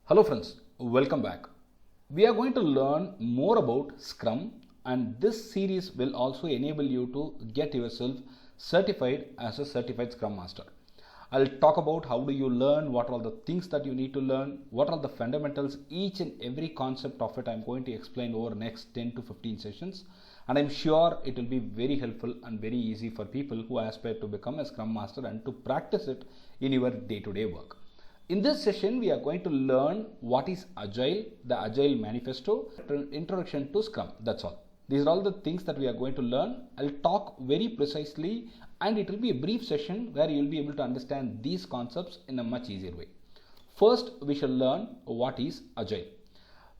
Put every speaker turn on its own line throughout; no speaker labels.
Hello friends, welcome back. We are going to learn more about Scrum, and this series will also enable you to get yourself certified as a certified Scrum Master. I'll talk about how do you learn, what are the things that you need to learn, what are the fundamentals, each and every concept of it I'm going to explain over next 10 to 15 sessions, and I'm sure it will be very helpful and very easy for people who aspire to become a Scrum Master and to practice it in your day-to-day work. In this session, we are going to learn what is Agile, the Agile Manifesto, Introduction to Scrum. That's all. These are all the things that we are going to learn. I'll talk very precisely, and it will be a brief session where you will be able to understand these concepts in a much easier way. First, we shall learn what is Agile.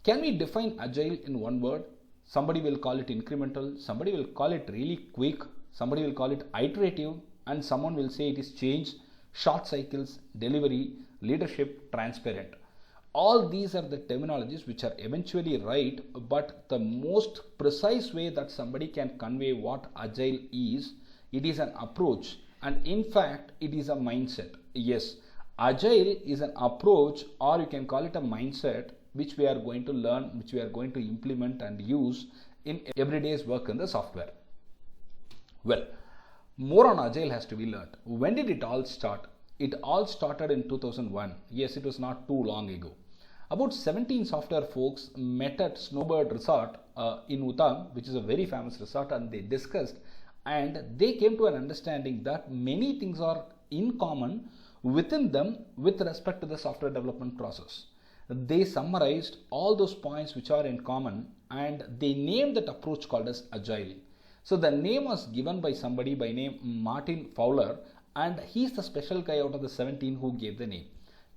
Can we define Agile in one word? Somebody will call it incremental, somebody will call it really quick, somebody will call it iterative, and someone will say it is change, short cycles, delivery, leadership, transparent. All these are the terminologies which are eventually right, but the most precise way that somebody can convey what Agile is, it is an approach, and in fact it is a mindset. Yes, Agile is an approach, or you can call it a mindset, which we are going to learn, which we are going to implement and use in everyday's work in the software. Well, more on Agile has to be learned. When did it all start? It all started in 2001. Yes, it was not too long ago. About 17 software folks met at Snowbird Resort in Utah, which is a very famous resort, and they discussed, and they came to an understanding that many things are in common within them with respect to the software development process. They summarized all those points which are in common, and they named that approach called as Agile. So the name was given by somebody by name Martin Fowler, and he's the special guy out of the 17 who gave the name.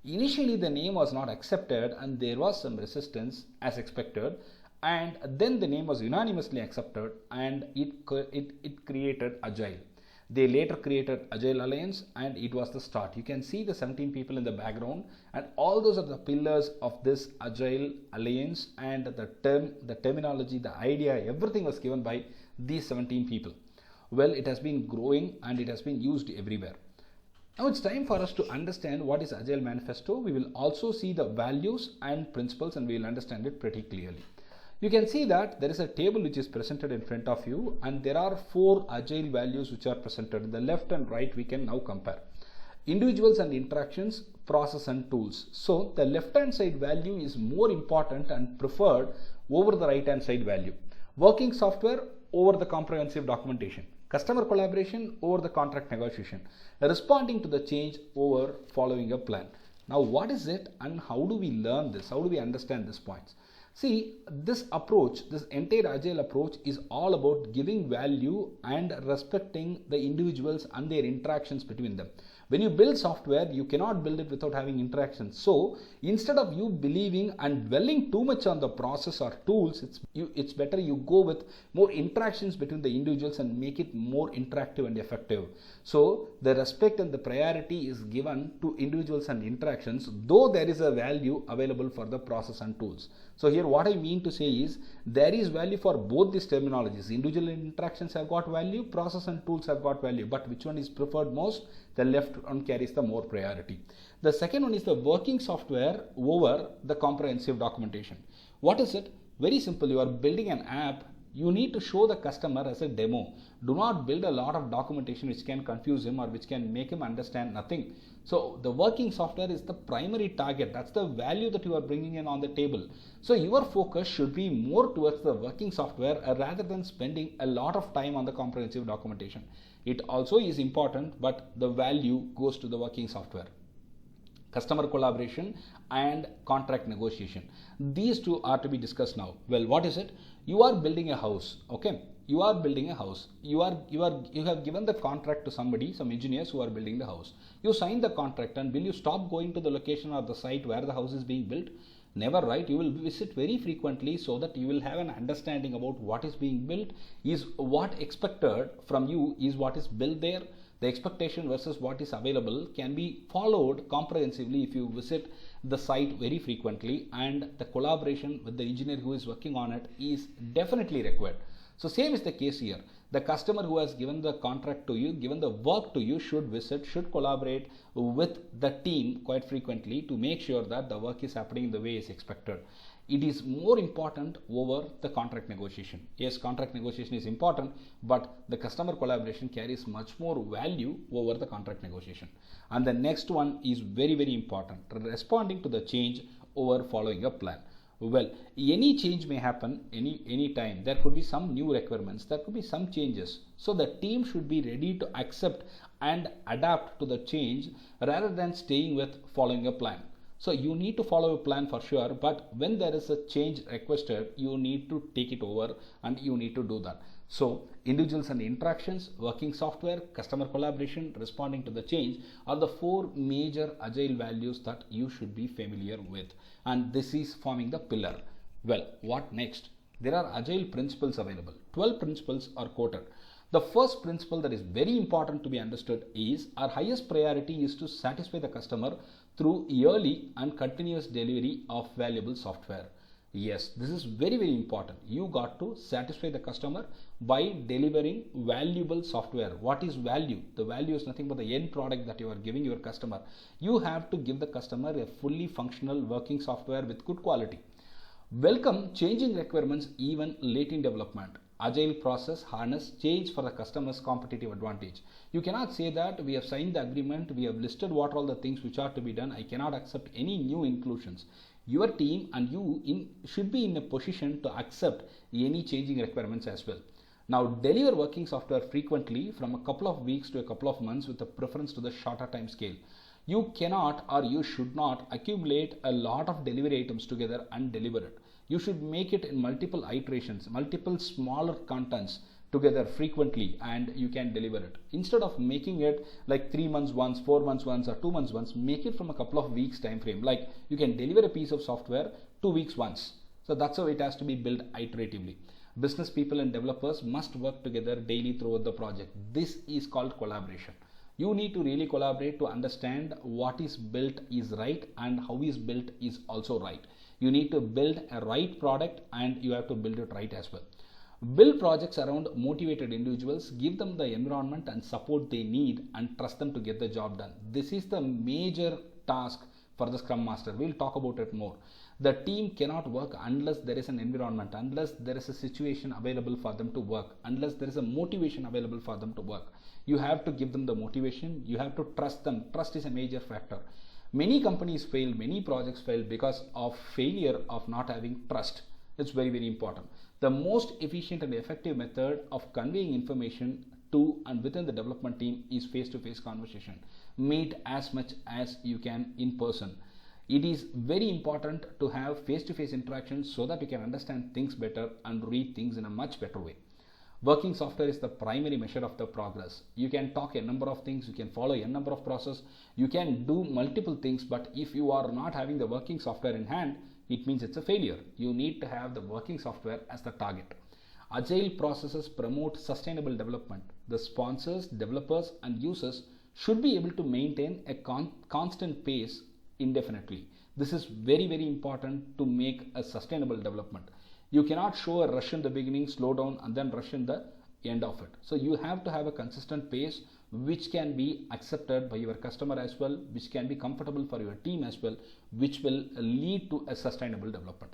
Initially the name was not accepted, and there was some resistance as expected, and then the name was unanimously accepted, and it created Agile. They later created Agile Alliance, and it was the start. You can see the 17 people in the background, and all those are the pillars of this Agile Alliance, and the terminology, the idea, everything was given by these 17 people. Well, it has been growing and it has been used everywhere. Now it's time for us to understand what is Agile Manifesto. We will also see the values and principles, and we will understand it pretty clearly. You can see that there is a table which is presented in front of you, and there are 4 Agile values which are presented. In the left and right we can now compare. Individuals and interactions, process and tools. So the left hand side value is more important and preferred over the right hand side value. Working software over the comprehensive documentation. Customer collaboration over the contract negotiation. Responding to the change over following a plan. Now what is it, and how do we learn this? How do we understand these points? See, this approach, this entire Agile approach is all about giving value and respecting the individuals and their interactions between them. When you build software, you cannot build it without having interactions. So instead of you believing and dwelling too much on the process or tools, it's better you go with more interactions between the individuals and make it more interactive and effective. So the respect and the priority is given to individuals and interactions, though there is a value available for the process and tools. So here what I mean to say is, there is value for both these terminologies. Individual interactions have got value, process and tools have got value, but which one is preferred most? The left one carries the more priority. The second one is the working software over the comprehensive documentation. What is it? Very simple. You are building an app. You need to show the customer as a demo. Do not build a lot of documentation which can confuse him or which can make him understand nothing. So the working software is the primary target. That's the value that you are bringing in on the table. So your focus should be more towards the working software rather than spending a lot of time on the comprehensive documentation. It also is important, but the value goes to the working software. Customer collaboration and contract negotiation. These two are to be discussed now. Well, what is it? You are building a house. Okay, you are building a house. You have given the contract to somebody, some engineers who are building the house. You sign the contract, and will you stop going to the location or the site where the house is being built? Never, right? You will visit very frequently so that you will have an understanding about what is being built, is what expected from you, is what is built there. The expectation versus what is available can be followed comprehensively if you visit the site very frequently, and the collaboration with the engineer who is working on it is definitely required. So same is the case here. The customer who has given the contract to you, given the work to you, should visit, should collaborate with the team quite frequently to make sure that the work is happening in the way is expected. It is more important over the contract negotiation. Yes, contract negotiation is important, but the customer collaboration carries much more value over the contract negotiation. And the next one is very, very important, responding to the change over following a plan. Well, any change may happen any time. There could be some new requirements, there could be some changes. So the team should be ready to accept and adapt to the change rather than staying with following a plan. So you need to follow a plan for sure, but when there is a change requested, you need to take it over and you need to do that. So individuals and interactions, working software, customer collaboration, responding to the change are the 4 major agile values that you should be familiar with. And this is forming the pillar. Well, what next? There are agile principles available. 12 principles are quoted. The first principle that is very important to be understood is our highest priority is to satisfy the customer through yearly and continuous delivery of valuable software. Yes, this is very, very important. You got to satisfy the customer by delivering valuable software. What is value? The value is nothing but the end product that you are giving your customer. You have to give the customer a fully functional working software with good quality. Welcome changing requirements even late in development. Agile process harness change for the customer's competitive advantage. You cannot say that we have signed the agreement, we have listed what all the things which are to be done, I cannot accept any new inclusions. Your team and you should be in a position to accept any changing requirements as well. Now deliver working software frequently from a couple of weeks to a couple of months with a preference to the shorter time scale. You cannot or you should not accumulate a lot of delivery items together and deliver it. You should make it in multiple iterations, multiple smaller contents together frequently, and you can deliver it. Instead of making it like 3 months once, 4 months once, or 2 months once, make it from a couple of weeks time frame. Like you can deliver a piece of software 2 weeks once. So that's how it has to be built iteratively. Business people and developers must work together daily throughout the project. This is called collaboration. You need to really collaborate to understand what is built is right and how is built is also right. You need to build a right product and you have to build it right as well. Build projects around motivated individuals, give them the environment and support they need and trust them to get the job done. This is the major task for the Scrum Master. We'll talk about it more. The team cannot work unless there is an environment, unless there is a situation available for them to work, unless there is a motivation available for them to work. You have to give them the motivation, you have to trust them. Trust is a major factor. Many companies fail, many projects fail because of failure of not having trust. It's very, very important. The most efficient and effective method of conveying information to and within the development team is face-to-face conversation. Meet as much as you can in person. It is very important to have face-to-face interactions so that you can understand things better and read things in a much better way. Working software is the primary measure of the progress. You can talk a number of things, you can follow a number of processes, you can do multiple things, but if you are not having the working software in hand, it means it's a failure. You need to have the working software as the target. Agile processes promote sustainable development. The sponsors, developers, and users should be able to maintain a constant pace indefinitely. This is very, very important to make a sustainable development. You cannot show a rush in the beginning, slow down, and then rush in the end of it. So you have to have a consistent pace which can be accepted by your customer as well, which can be comfortable for your team as well, which will lead to a sustainable development.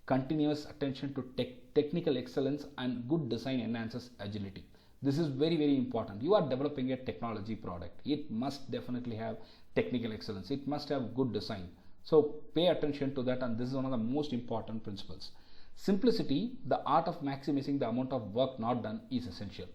Continuous attention to technical excellence and good design enhances agility. This is very, very important. You are developing a technology product. It must definitely have technical excellence. It must have good design. So pay attention to that, and this is one of the most important principles. Simplicity, the art of maximizing the amount of work not done, is essential.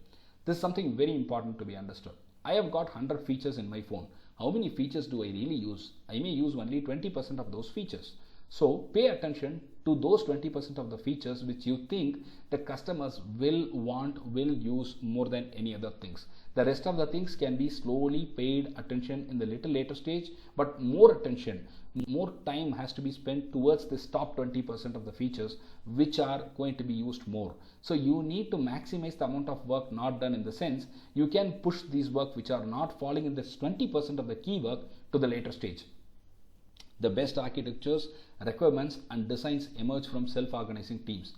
This is something very important to be understood. I have got 100 features in my phone. How many features do I really use? I may use only 20% of those features. So pay attention to those 20% of the features which you think the customers will want, will use more than any other things. The rest of the things can be slowly paid attention in the little later stage, but more attention, more time has to be spent towards this top 20% of the features which are going to be used more. So you need to maximize the amount of work not done, in the sense you can push these work which are not falling in this 20% of the key work to the later stage. The best architectures, requirements and designs emerge from self-organizing teams.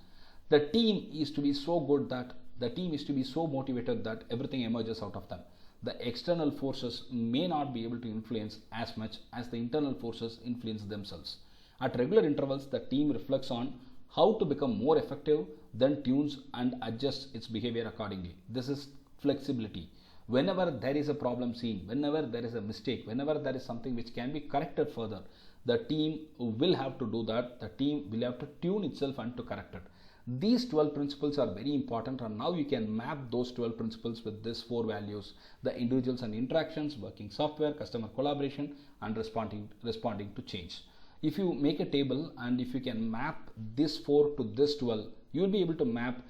The team is to be so good that The team is to be so motivated that everything emerges out of them. The external forces may not be able to influence as much as the internal forces influence themselves. At regular intervals, the team reflects on how to become more effective, then tunes and adjusts its behavior accordingly. This is flexibility. Whenever there is a problem seen, whenever there is a mistake, whenever there is something which can be corrected further, the team will have to do that. The team will have to tune itself and to correct it. These 12 principles are very important, and now you can map those 12 principles with these 4 values: the individuals and interactions, working software, customer collaboration, and responding to change. If you make a table and if you can map this 4 to this 12, you will be able to map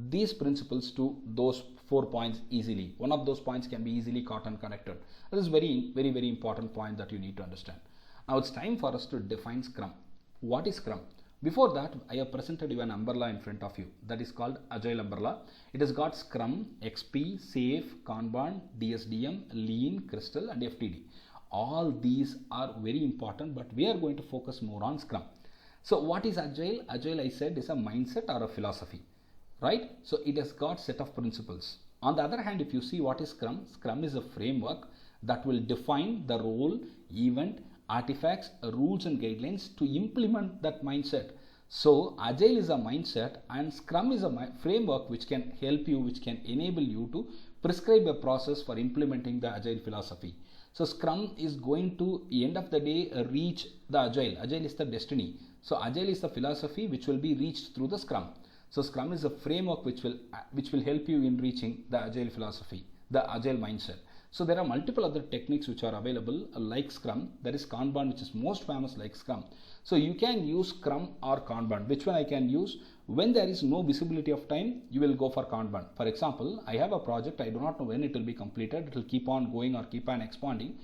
these principles to those 4 points easily. One of those points can be easily caught and connected. This is very important point that you need to understand. Now it's time for us to define Scrum. What is Scrum? Before that, I have presented you an umbrella in front of you that is called Agile umbrella. It has got Scrum, XP, SAFe, Kanban, DSDM, Lean, Crystal and FTD. All these are very important, but we are going to focus more on Scrum. So what is Agile? Agile, I said, is a mindset or a philosophy, right? So it has got set of principles. On the other hand, if you see what is Scrum, Scrum is a framework that will define the role, event, artifacts, rules and guidelines to implement that mindset. So Agile is a mindset and Scrum is a framework which can help you, which can enable you to prescribe a process for implementing the Agile philosophy. So Scrum is going to, end of the day, reach the Agile. Agile is the destiny. So Agile is the philosophy which will be reached through the Scrum. So Scrum is a framework which will help you in reaching the Agile philosophy, the Agile mindset. So there are multiple other techniques which are available like Scrum. There is Kanban, which is most famous like Scrum. So you can use Scrum or Kanban. Which one I can use? When there is no visibility of time, you will go for Kanban. For example, I have a project. I do not know when it will be completed. It will keep on going or keep on expanding.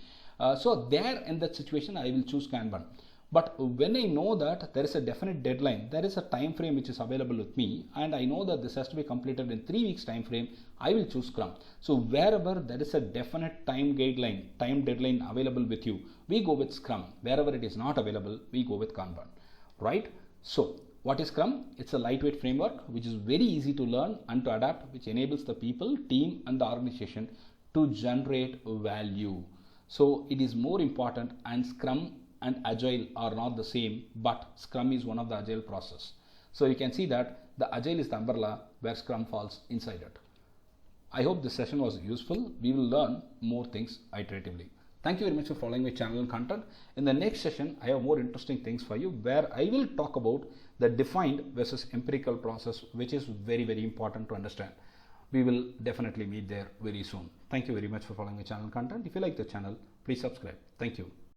So there in that situation, I will choose Kanban. But when I know that there is a definite deadline, there is a time frame which is available with me, and I know that this has to be completed in 3 weeks time frame, I will choose Scrum. So wherever there is a definite time deadline available with you, we go with Scrum. Wherever it is not available, we go with Kanban, right? So what is Scrum? It's a lightweight framework which is very easy to learn and to adapt, which enables the people, team and the organization to generate value. So it is more important, and Scrum and Agile are not the same, but Scrum is one of the Agile process. So you can see that the Agile is the umbrella where Scrum falls inside it. I hope this session was useful. We will learn more things iteratively. Thank you very much for following my channel and content. In the next session, I have more interesting things for you where I will talk about the defined versus empirical process, which is very important to understand. We will definitely meet there very soon. Thank you very much for following my channel content. If you like the channel, please subscribe. Thank you.